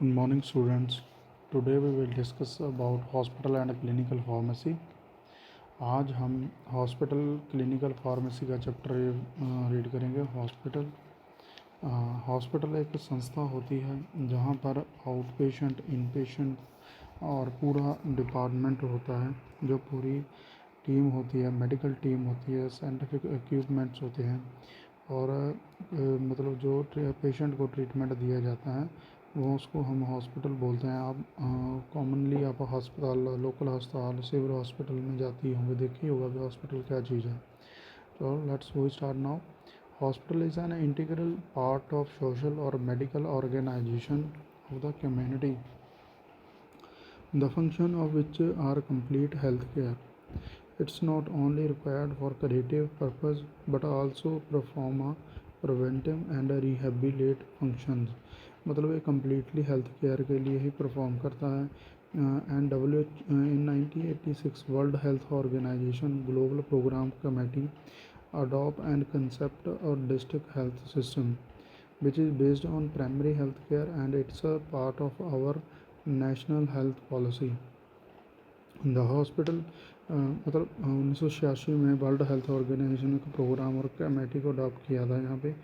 Good morning, students. Today we will discuss about hospital and clinical pharmacy. आज हम hospital clinical pharmacy का chapter read करेंगे। Hospital एक संस्था होती है जहाँ पर आउट पेशेंट, इन पेशेंट और पूरा डिपार्टमेंट होता है। जो पूरी टीम होती है, मेडिकल टीम होती है, साइंटिफिक इक्विपमेंट्स होते हैं और मतलब जो पेशेंट को ट्रीटमेंट दिया जाता है वो उसको हम हॉस्पिटल बोलते हैं। आप कॉमनली आप अस्पताल, लोकल अस्पताल, सिविल हॉस्पिटल में जाती होंगे, देखी होगा कि हॉस्पिटल क्या चीज़ है। तो let's we start now. Hospital is an integral part of social और medical organization of the community, the function of which are complete health care. It's not only required for creative purpose but also perform a preventive and rehabilitate functions. मतलब ये completely health care के लिए ही perform करता है। And in 1986 world health organization global programme committee adopt and concept or district health system which is based on primary health care and it's a part of our national health policy. The hospital मतलब 1986 में world health organisation का programme और committee को adopt किया था यहाँ पे।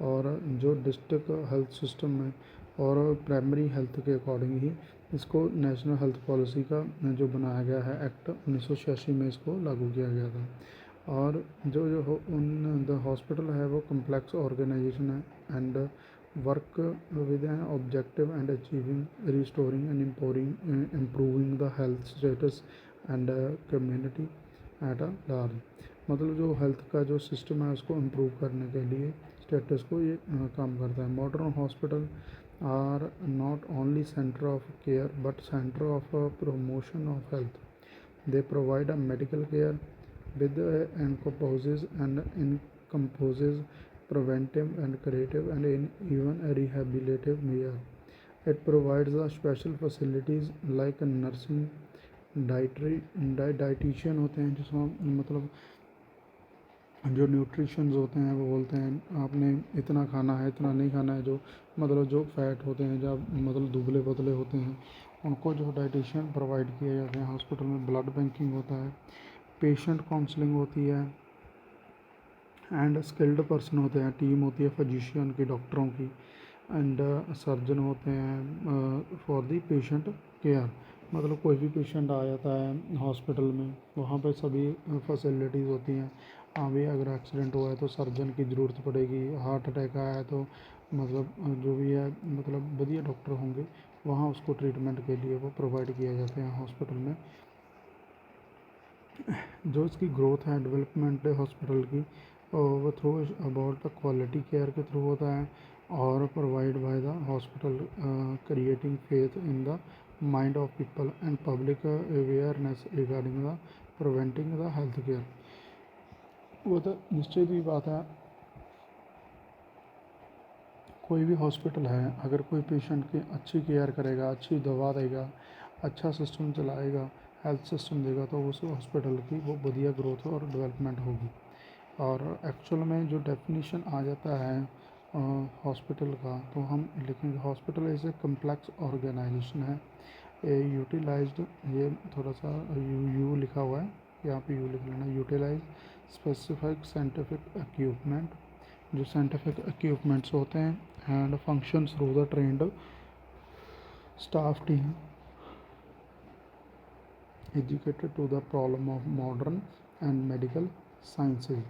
और जो डिस्ट्रिक्ट हेल्थ सिस्टम में और प्राइमरी हेल्थ के अकॉर्डिंग ही इसको नेशनल हेल्थ पॉलिसी का जो बनाया गया है एक्ट 1986 में इसको लागू किया गया था। और द हॉस्पिटल है वो कम्प्लेक्स ऑर्गेनाइजेशन है and work with an objective and achieving restoring and improving the health status and community at a large. मतलब जो हेल्थ का जो सिस्टम है उसको इम्प्रूव करने के लिए स्टेटस को ये काम करता है। Modern hospital are not only centre of care but centre of promotion of health. They provide a medical care with encompasses preventive and curative and even a rehabilitative measure. It provides the special facilities like nursing, dietitian होते हैं जिसमें मतलब जो nutritions होते हैं वो बोलते हैं आपने इतना खाना है, इतना नहीं खाना है। जो मतलब जो फैट होते हैं, जब मतलब दुबले पतले होते हैं उनको जो डाइटिशियन प्रोवाइड किए जाते हैं। हॉस्पिटल में ब्लड बैंकिंग होता है, पेशेंट काउंसलिंग होती है एंड स्किल्ड पर्सन होते हैं। टीम होती है फिजिशियन की, डॉक्टरों की एंड सर्जन होते हैं फॉर दी पेशेंट केयर। मतलब कोई भी पेशेंट आ जाता है हॉस्पिटल में, वहाँ पे सभी फैसिलिटीज़ होती हैं। अभी अगर एक्सीडेंट हुआ है तो सर्जन की ज़रूरत पड़ेगी, हार्ट अटैक आया है तो मतलब जो भी है मतलब बढ़िया डॉक्टर होंगे वहाँ उसको ट्रीटमेंट के लिए वो प्रोवाइड किए जाते हैं हॉस्पिटल में। जो इसकी ग्रोथ है, डेवलपमेंट है हॉस्पिटल की, वो through about the quality care के थ्रू होता है और provide by the hospital creating faith in the mind of people and public awareness regarding the preventing the health care. वो तो निश्चित ही बात है, कोई भी हॉस्पिटल है अगर कोई पेशेंट की अच्छी केयर करेगा, अच्छी दवा देगा, अच्छा सिस्टम चलाएगा, हेल्थ सिस्टम देगा तो उस हॉस्पिटल की वो बढ़िया ग्रोथ और डेवलपमेंट होगी। और एक्चुअल में जो डेफिनेशन आ जाता है हॉस्पिटल का तो हम लिखेंगे hospital is a complex organization है। यूटिलाइज्ड, ये थोड़ा सा यू लिखा हुआ है, यहाँ पे यू लिख लेना। यूटिलाइज स्पेसिफिक साइंटिफिक इक्विपमेंट, जो साइंटिफिक इक्विपमेंट्स होते हैं and function through the trained staff team educated to the problem of modern and medical sciences.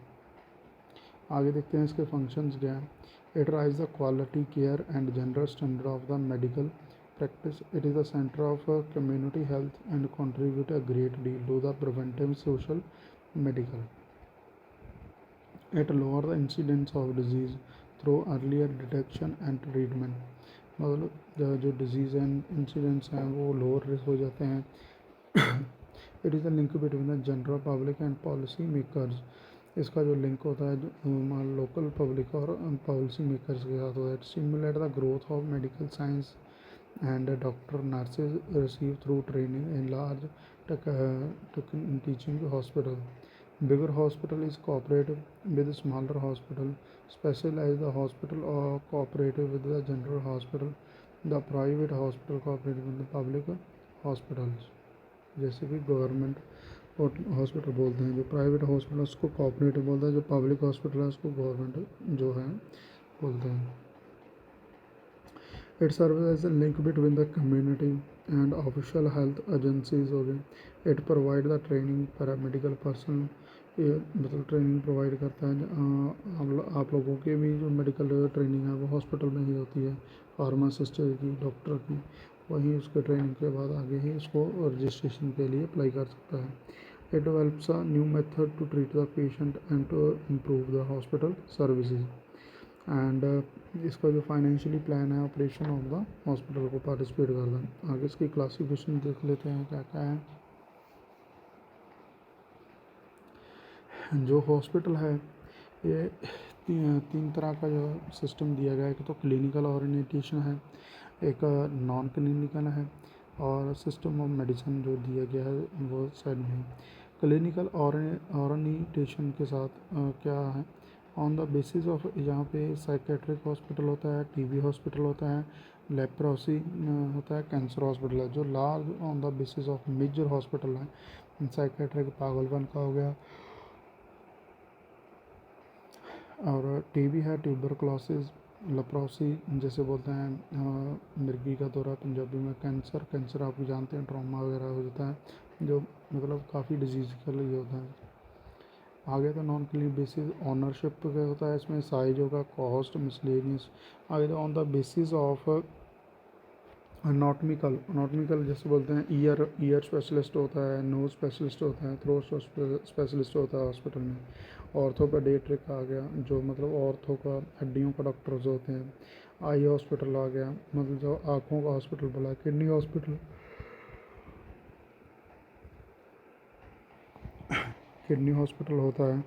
आगे देखते हैं इसके फंक्शंस क्या हैं। It rise the quality care and general standard of the medical practice. It is the center of community health and contribute a great deal to the preventive social medical. It lower the incidence of disease through earlier detection and treatment. मतलब जो disease and incidents हैं वो lower हो जाते हैं। It is the link between the general public and policy makers. इसका जो link होता है जो लोकल पब्लिक और पॉलिसी मेकर्स के साथ होता है। It stimulate the growth of medical science and doctor nurses receive through training in large teaching hospital. Bigger hospital is cooperative with smaller hospital. Specialized hospital or cooperative with the general hospital. The private hospital cooperate with the public hospitals, जैसे कि government hospital बोलते हैं, जो private hospital उसको cooperative बोलता है, जो public hospital है उसको गवर्नमेंट जो है बोलते हैं। It serve as a link between the community and official health agencies हो गए। It provide the training paramedical person, ये मतलब ट्रेनिंग प्रोवाइड करता है। आप लोगों के भी जो मेडिकल ट्रेनिंग है वो हॉस्पिटल में ही होती है, फार्मासिस्ट की, डॉक्टर की, वहीं उसके ट्रेनिंग के बाद आगे ही उसको रजिस्ट्रेशन के लिए अप्लाई कर सकता है। It develops a new method to treat the patient and to improve the hospital services. And इसका जो फाइनेंशियली प्लान है ऑपरेशन ऑफ द हॉस्पिटल को पार्टिसिपेट करता है। आगे इसकी क्लासिफिकेशन देख लेते हैं क्या क्या है। जो हॉस्पिटल है ये तीन तरह का जो सिस्टम दिया गया है। एक तो क्लिनिकल ओरिएंटेशन है, एक नॉन क्लिनिकल है, और सिस्टम ऑफ मेडिसिन जो दिया गया है वो साइड में है। क्लिनिकल ओरिएंटेशन के साथ क्या है, ऑन द बेसिस ऑफ, यहाँ पे साइकेट्रिक हॉस्पिटल होता है, टीबी हॉस्पिटल होता है, लेप्रोसी होता है, कैंसर हॉस्पिटल है। जो large on the basis of major hospital है, साइकेट्रिक पागलपन का हो गया, और टीबी है, ट्यूबरक्लोसिस, लेप्रोसी जैसे बोलते हैं, मिर्गी का दौरा पंजाबी में, कैंसर आप जानते हैं, ट्रॉमा वगैरह हो जाता है, जो मतलब काफ़ी डिजीज़ के लिए होता है। आगे तो नॉन क्लिनिक बेसिस ऑनरशिप पे होता है, इसमें साइज होगा, कॉस्ट, मिसलेनियस। आगे तो ऑन द बेसिस ऑफ अनाटॉमिकल जैसे बोलते हैं, ईयर स्पेशलिस्ट होता है, नोज स्पेशलिस्ट होता है, थ्रोट स्पेशलिस्ट होता है हॉस्पिटल में। ऑर्थोपेडियाट्रिक आ गया, जो मतलब ऑर्थो का हड्डियों का डॉक्टर्स होते हैं। आई हॉस्पिटल आ गया, मतलब जो आँखों का हॉस्पिटल बोला है। किडनी हॉस्पिटल होता है।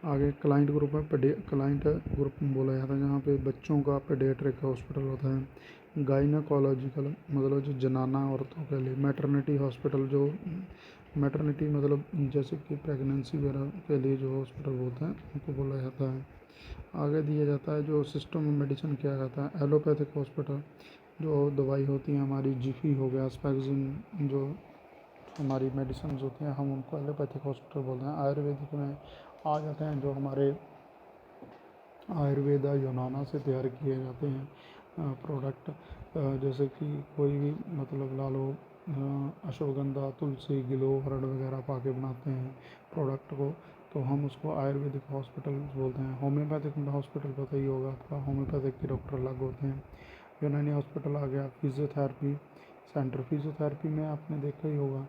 आगे क्लाइंट ग्रुप है, क्लाइंट ग्रुप बोला जाता है, जहाँ पे बच्चों का पेडियाट्रिक हॉस्पिटल होता है। गाइनोकोलॉजिकल मतलब जो जनाना औरतों के लिए। मैटरनिटी हॉस्पिटल, जो मैटरनिटी मतलब जैसे कि प्रेगनेंसी वगैरह के लिए जो हॉस्पिटल होते हैं उनको बोला जाता है। आगे दिया जाता है जो सिस्टम में मेडिसिन किया जाता है। एलोपैथिक हॉस्पिटल, जो दवाई होती है हमारी, जीफी हो गया, स्पैक्जिन, जो हमारी मेडिसिन होती हैं हम उनको एलोपैथिक हॉस्पिटल बोलते हैं। आयुर्वेदिक में आ जाते हैं जो हमारे आयुर्वेदा यूनाना से तैयार किए जाते हैं प्रोडक्ट, जैसे कि कोई भी मतलब ला लो, अश्वगंधा, तुलसी, गिलोहरण वगैरह पाके बनाते हैं प्रोडक्ट को, तो हम उसको आयुर्वेदिक हॉस्पिटल बोलते हैं। होम्योपैथिक हॉस्पिटल पता ही होगा आपका, होम्योपैथिक के डॉक्टर अलग होते हैं। यूनानी हॉस्पिटल आ गया। फिजियोथेरेपी सेंटर, फिजियोथेरेपी में आपने देखा ही होगा,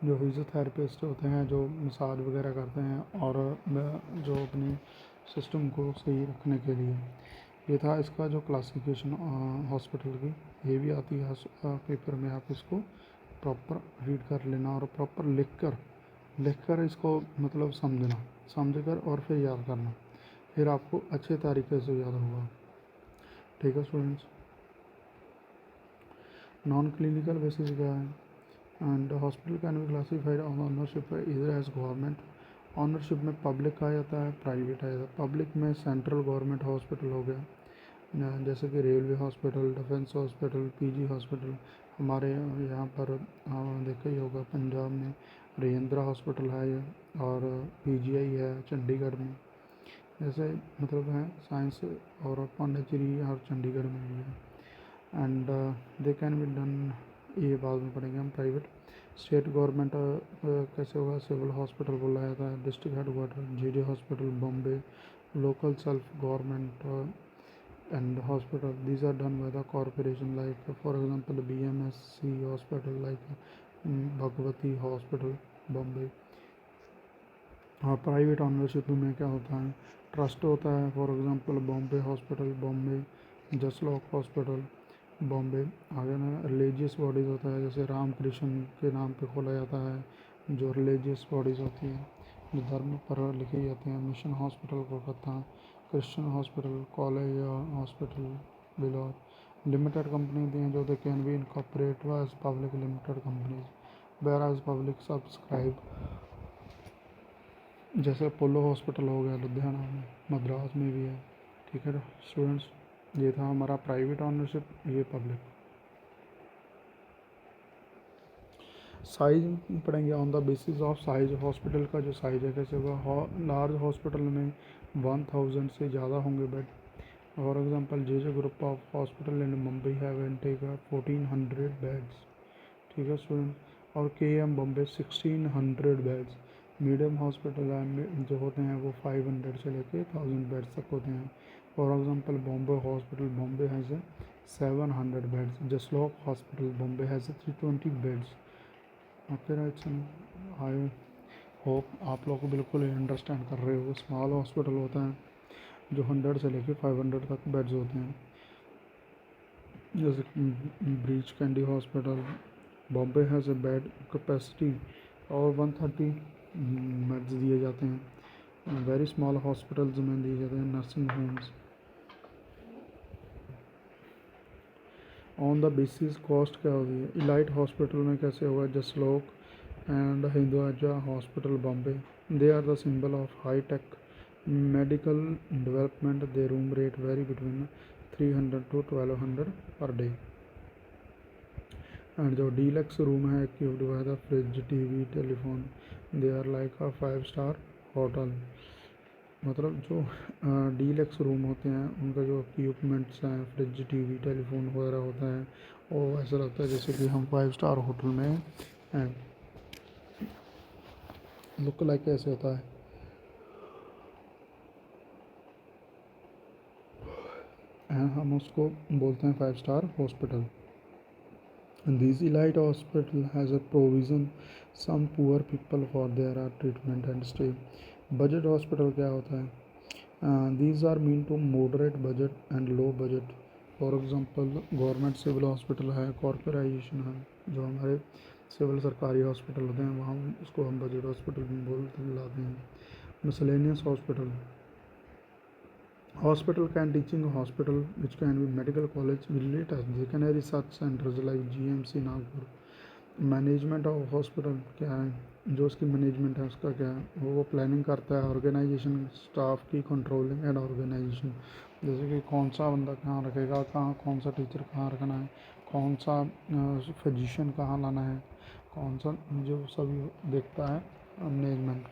जो फिजियोथेरेपिस्ट होते हैं जो मसाज वगैरह करते हैं और जो अपने सिस्टम को सही रखने के लिए। ये था इसका जो क्लासिफिकेशन हॉस्पिटल की, ये भी आती है पेपर में, आप इसको प्रॉपर रीड कर लेना और प्रॉपर लिख कर इसको मतलब समझ कर और फिर याद करना, फिर आपको अच्छे तरीके से याद होगा। ठीक है स्टूडेंट्स। नॉन क्लिनिकल बेसिस क्या है, and hospital can be classified on ownership इधर एज गवर्नमेंट। ऑनरशिप में पब्लिक आ जाता है, प्राइवेट आ जाता है। पब्लिक में सेंट्रल गवर्नमेंट हॉस्पिटल हो गया, जैसे कि railway hospital, defence hospital, PG hospital. हमारे यहाँ पर देखा ही होगा पंजाब में राजेंद्रा हॉस्पिटल है ये, और पीजीआई है चंडीगढ़ में, जैसे मतलब है साइंस, और पांडिचेरी और चंडीगढ़ में भी है। And they can be done, ये बाद में पढ़ेंगे हम। प्राइवेट स्टेट गवर्नमेंट कैसे होगा, सिविल हॉस्पिटल बोला जाता है। District headquarter JJ hospital Bombay. Local self government and hospital, these are done by the corporation, like for example BMSC hospital, like Bhagwati hospital Bombay. और प्राइवेट ऑनरशिप में क्या होता है, ट्रस्ट होता है, for example Bombay hospital Bombay, Jaslok hospital Bombay. आगे में रिलीजियस बॉडीज़ होता है, जैसे रामकृष्ण के नाम पे खोला जाता है, जो रिलीजियस बॉडीज़ होती हैं जो धर्म पर लिखी जाती हैं। Mission hospital Kolkata, Christian hospital, college hospital Vellore. Limited company दी हैं जो they can be incorporate as public limited companies, where as public subscribe जैसे अपोलो हॉस्पिटल हो गया लुधियाना में, मद्रास में भी है। ठीक है स्टूडेंट्स, ये था हमारा प्राइवेट ऑनरशिप, ये पब्लिक। साइज पढ़ेंगे, on the basis of size hospital का जो साइज है कैसे होगा। लार्ज हॉस्पिटल में 1000 से ज़्यादा होंगे bed. For example J group of hospital in Mumbai have intake 1400 beds. ठीक है स्टूडेंट। और K M Bombay 1600 beds. Medium hospital जो होते हैं वो 500 से लेके 1000 बेड्स तक होते हैं। For example Bombay hospital Bombay has 700 beds. Jaslok hospital Bombay has 320 beds. Okay right, I hope आप लोग बिल्कुल अंडरस्टैंड कर रहे हो। स्मॉल हॉस्पिटल होता है जो 100 से लेके 500 तक बेड्स होते हैं, जैसे breach candy hospital Bombay has a bed capacity और 130 बेड्स दिए जाते हैं। वेरी स्मॉल हॉस्पिटल्स में दिए जाते हैं nursing homes. On the basis cost क्या होगी, इलाइट हॉस्पिटल में कैसे होगा, Jaslok and Hinduja hospital Bombay, they are the symbol of high tech medical development. They room rate vary between 300 to 1200 per day. And जो डीलक्स रूम है equipped by the fridge TV telephone, they are like a 5 star hotel. मतलब जो deluxe room होते हैं उनका जो equipments हैं fridge TV telephone वगैरह होता है वो ऐसा लगता है जैसे कि हम 5 स्टार होटल में हैं। लुक लाइक ऐसे होता है। हम उसको बोलते हैं 5 star hospital. This elite hospital has a provision some poor people for their treatment and stay. Budget hospital क्या होता है, these are mean to moderate budget and low budget. For example government civil hospital है, corporation है, जो हमारे civil सरकारी hospital होते हैं वहाँ उसको हम बजट हॉस्पिटल में बोलते लाते हैं। Miscellaneous hospital, hospital can teaching hospital which can be medical college relate as secondary research centers like GMC Nagpur. Management of hospital क्या है, जो उसकी मैनेजमेंट है उसका क्या है, वो प्लानिंग करता है। ऑर्गेनाइजेशन स्टाफ की कंट्रोलिंग एंड ऑर्गेनाइजेशन, जैसे कि कौन सा बंदा कहाँ रखेगा, कहाँ कौन सा टीचर कहाँ रखना है, कौन सा फिजिशियन कहाँ लाना है, कौन सा, जो सभी देखता है मैनेजमेंट।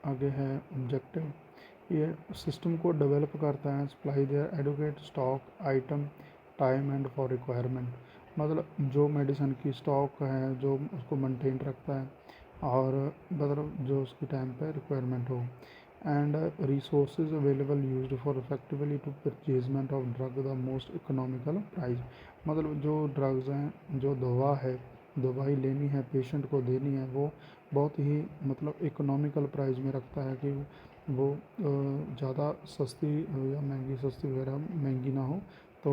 आगे है ऑब्जेक्टिव, ये सिस्टम को डेवलप करता है। Supply their educate stock item time and for requirement, मतलब जो मेडिसिन की स्टॉक है जो उसको मेंटेन रखता है और मतलब जो उसकी टाइम पे रिक्वायरमेंट हो। And resources available used for effectively to purchasement of drug the most economical price, मतलब जो ड्रग्स हैं, जो दवा है, दवाई लेनी है पेशेंट को देनी है, वो बहुत ही मतलब इकोनॉमिकल प्राइस में रखता है कि वो ज़्यादा सस्ती या महंगी, सस्ती वगैरह महंगी ना हो, तो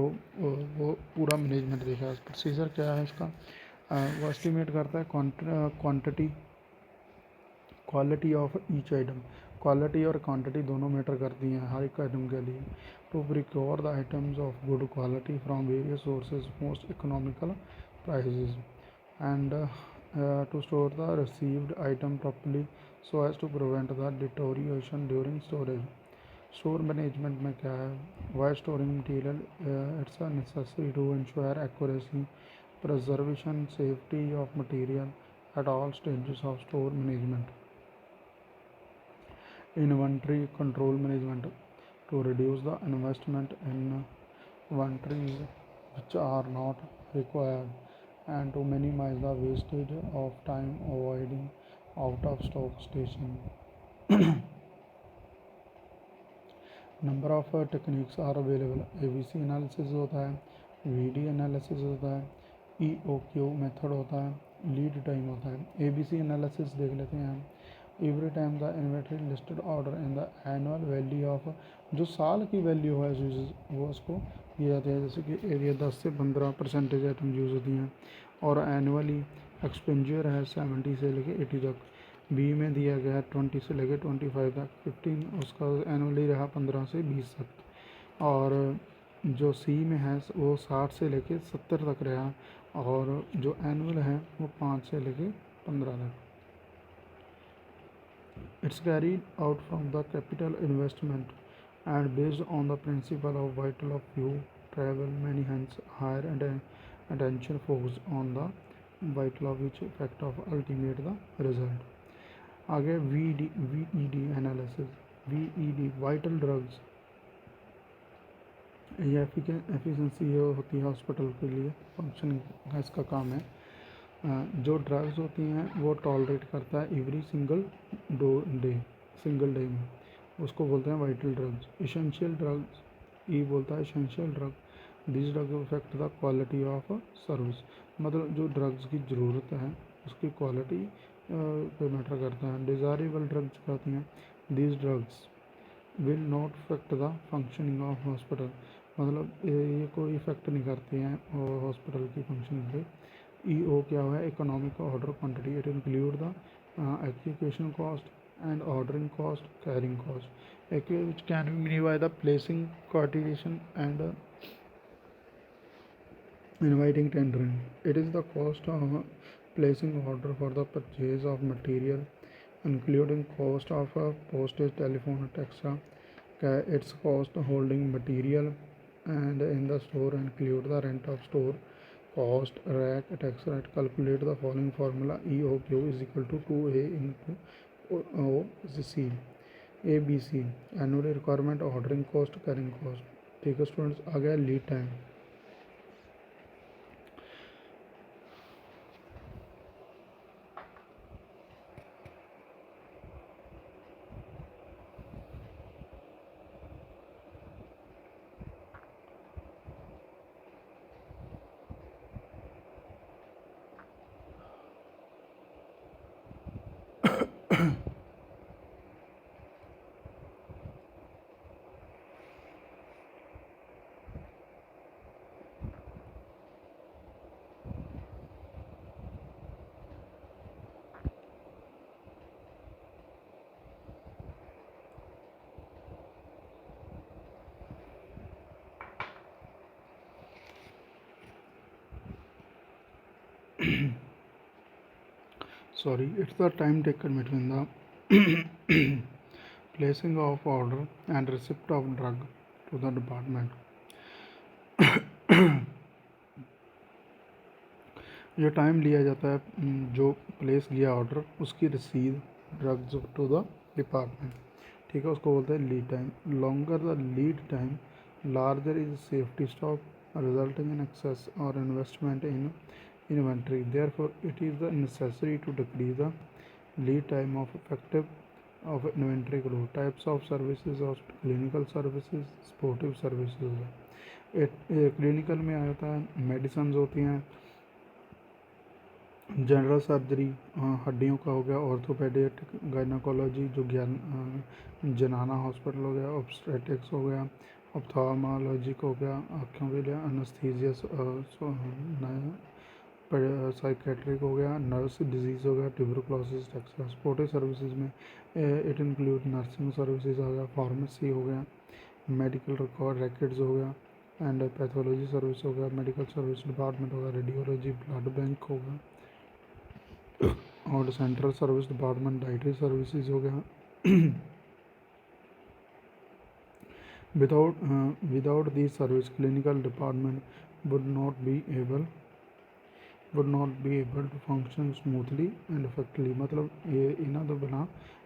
वो पूरा मैनेजमेंट देखा। प्रोसीजर क्या है इसका, वो एस्टिमेट करता है quantity quality of each item, quality और क्वांटिटी दोनों मैटर करती हैं हर एक आइटम के लिए। To procure the items of good quality from various sources most economical prices and to store the received item properly so as to prevent the deterioration during storage. Store management में क्या है, why storing material, it's a necessary to ensure accuracy, preservation, safety of material at all stages of store management. Inventory control management, to reduce the investment in inventories which are not required and to minimize the wastage of time avoiding out of stock station. Number of techniques are available, ABC analysis होता है, VD analysis होता है, EOQ method होता है, lead time होता है। ABC analysis देख लेते हैं हम। Every time the inventory listed order in the annual value of, जो साल की वैल्यू है वो उसको दिया जाता है, जैसे कि एरिया 10 से 15% आइटम यूज़ होती हैं और एनुअली एक्सपेंडिचर है 70 से लेके 80 तक। बी में दिया गया है 20 से लेके 25 तक, 15 उसका एनुअली रहा 15 से 20 तक। और जो सी में है वो 60 से लेके 70 तक रहा और जो एनुअल है वो 5 से लेके 15 तक। It's carried out from the capital investment and based on the principle of vital of few travel many, hence higher attention focused on the vital of which effect of ultimate the result. आगे VED analysis. VED vital drugs, ये efficiency ये होती है hospital के लिए, functioning का इसका काम है। जो ड्रग्स होती हैं वो टॉलरेट करता है एवरी सिंगल डे में, उसको बोलते हैं वाइटल ड्रग्स। इसेंशियल ड्रग्स, ई बोलता है essential drug, this drug affect the quality of service, मतलब जो ड्रग्स की ज़रूरत है उसकी क्वालिटी पे मैटर करता है। डिज़ायरेबल ड्रग्स कहती हैं, this drugs will not affect the functioning of hospital, मतलब ये कोई इफेक्ट नहीं करती हैं हॉस्पिटल की फंक्शनिंग पे। EO क्या हुआ है, economic order quantity, it include the education cost and ordering cost, carrying cost, which can be made by the placing, coordination and inviting tendering. It is the cost of placing order for the purchase of material, including cost of postage, telephone, etc. Its cost holding material and in the store include the rent of store, cost, rack, etc. Calculate the following formula: EOQ is equal to 2A into OC. ABC annual requirement, ordering cost, carrying cost। ठीक है students, आ गया lead time. Sorry, it's the time taken between the placing of order and receipt of drug to the department। ये time लिया जाता है जो place किया order उसकी रसीद ड्रग्स टू द डिपार्टमेंट, ठीक है, उसको बोलते हैं lead time. Longer the lead time, larger is safety stock resulting in excess और investment in inventory, therefore it is necessary to decrease the lead time of effective of inventory growth। types of services और clinical services, supportive services। Clinical में आता है medicine होती हैं, general surgery हड्डियों का हो गया, ऑर्थोपेडिक, गायनाकोलॉजी जो जनाना हॉस्पिटल हो गया, ऑब्स्टेटिक्स हो गया, ऑप्थाल्मोलॉजिक हो गया आँखों के लिए, अनस्थीसिया, साइकेट्रिक हो गया, नर्स डिजीज़ हो गया, ट्यूबरक्लोसिस, एक्सेट्रा। सपोर्टिव सर्विसेज में इट इंक्लूड नर्सिंग सर्विसेज हो गया, फार्मेसी हो गया, मेडिकल रिकॉर्ड रिकॉर्ड्स हो गया एंड पैथोलॉजी सर्विस हो गया, मेडिकल सर्विस डिपार्टमेंट हो गया, रेडियोलॉजी, ब्लड बैंक हो गया और central service department, dietary services हो गया। without these service clinical department would not be able to function smoothly and effectively, मतलब ये इन्हों तो बिना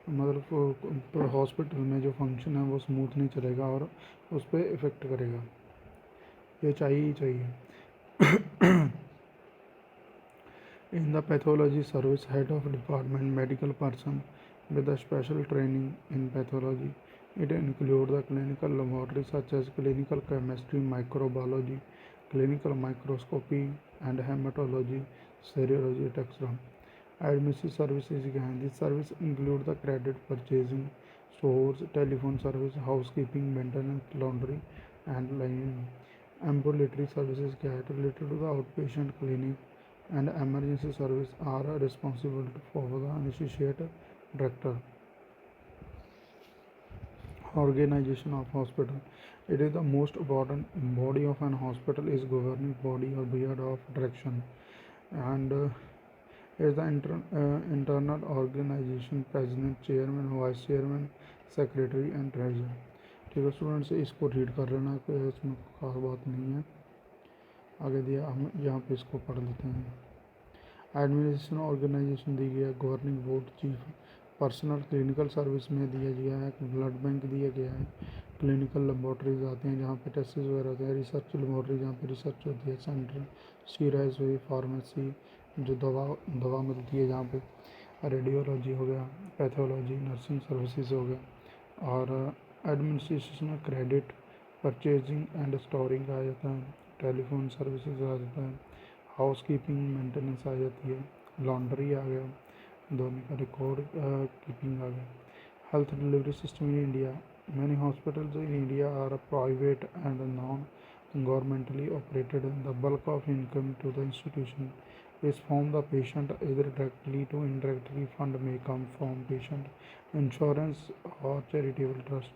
मतलब हॉस्पिटल में जो फंक्शन है वो स्मूथ नहीं चलेगा और उस पर इफ़ेक्ट करेगा, ये चाहिए ही चाहिए। In the pathology service, head of department medical person with a special training in pathology, it includes the clinical laboratory such as clinical chemistry, microbiology, clinical microscopy and hematology, serology, etc. Admission services again, this service include the credit purchasing, stores, telephone service, housekeeping, maintenance, laundry and cleaning। ambulatory services क्या है, related to the outpatient clinic and emergency service are responsible for the initiate director। Organization of hospital. It is the most important body of an hospital, is governing body or board of direction, and is the internal organization, president, chairman, vice chairman, secretary and treasurer. ठीक है students, इसको read कर लेना, कोई इसमें खास बात नहीं है। आगे दिया, हम यहाँ पे इसको पढ़ लेते हैं। एडमिनिस्ट्रेशन ऑर्गेनाइजेशन दी गई है, governing board, chief personnel, clinical service में दिया गया है, ब्लड बैंक दिया गया है, क्लिनिकल लेबॉर्ट्रीज आते हैं जहाँ पे टेस्ट वगैरह होते हैं, रिसर्च लेबॉर्ट्री जहाँ पे रिसर्च होती है, सेंटर, सीराइज हुई, फार्मेसी जो दवा मिलती है जहाँ पे, रेडियोलॉजी हो गया, पैथोलॉजी, नर्सिंग सर्विसेज हो गया, और एडमिनिस्ट्रेशन में क्रेडिट, परचेजिंग एंड स्टोरिंग आ जाता है, टेलीफोन सर्विसेज आ जाता है, हाउस कीपिंग मेंटेनेंस आ जाती है, लॉन्ड्री आ गया, धोने का रिकॉर्ड कीपिंग आ गया, health delivery system in India. Many hospitals in India are private and non governmentally operated. The bulk of income to the institution is from the patient, either directly to indirectly. Fund may come from patient insurance or charitable trust.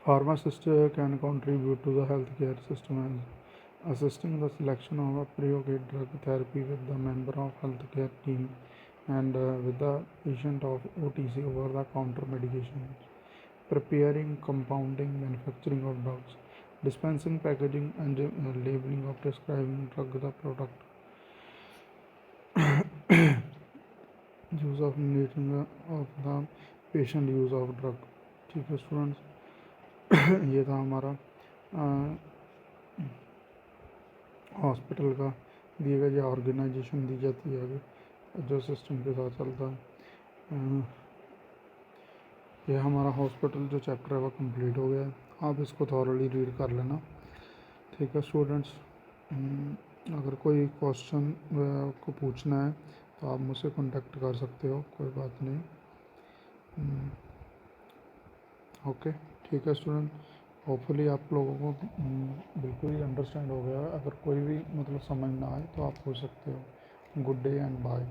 Pharmacist can contribute to the healthcare system as assisting the selection of appropriate drug therapy with the member of healthcare team, and with the patient of OTC, over the counter medication, preparing, compounding, manufacturing of drugs, dispensing, packaging and labeling of prescribing drug, the product, use of monitoring of the patient use of drug। ठीक है students, ये था हमारा hospital का दिए गए, जो organisation दी जाती है आगे, जो सिस्टम के साथ चलता है। ये हमारा हॉस्पिटल जो चैप्टर है वो कंप्लीट हो गया है। आप इसको थॉरली रीड कर लेना। ठीक है स्टूडेंट्स, अगर कोई क्वेश्चन को पूछना है तो आप मुझसे कांटेक्ट कर सकते हो, कोई बात नहीं। ओके, ठीक है स्टूडेंट, होपफुली आप लोगों को बिल्कुल ही अंडरस्टैंड हो गया है। अगर कोई भी मतलब समझ ना आए तो आप पूछ सकते हो। Good day and bye.